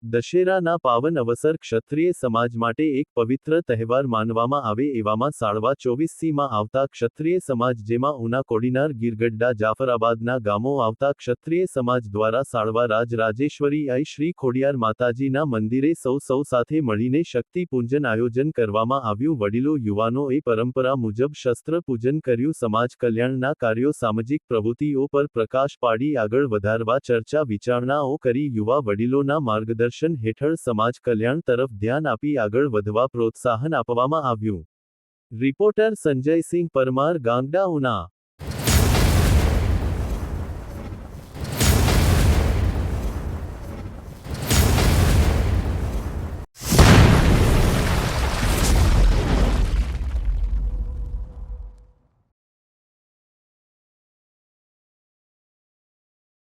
દશેરાના પાવન અવસર ક્ષત્રિય સમાજ માટે એક પવિત્ર તહેવાર માનવામાં આવે એવામાં સાળવા 24માં આવતા ક્ષત્રિય સમાજ જેમાં ઉના કોડીનાર ગીરગઢડા જાફરાબાદના ગામો આવતા ક્ષત્રિય સમાજ દ્વારા સાળવા રાજરાજેશ્વરી આઈ શ્રી ખોડિયાર માતાજીના મંદિરે સૌ સાથે મળીને શક્તિ પૂજન આયોજન કરવામાં આવ્યું વડીલો યુવાનોએ પરંપરા મુજબ શસ્ત્ર પૂજન કર્યું સમાજ કલ્યાણના કાર્યો સામાજિક પ્રવૃત્તિઓ પર પ્રકાશ પાડી આગળ વધારવા ચર્ચા વિચારણાઓ કરી યુવા વડીલોના માર્ગદર્શન હેઠળ સમાજ કલ્યાણ તરફ ધ્યાન આપી આગળ વધવા પ્રોત્સાહન આપવામાં આવ્યું। રિપોર્ટર સંજયસિંહ પરમાર ગાંગડા ઉના।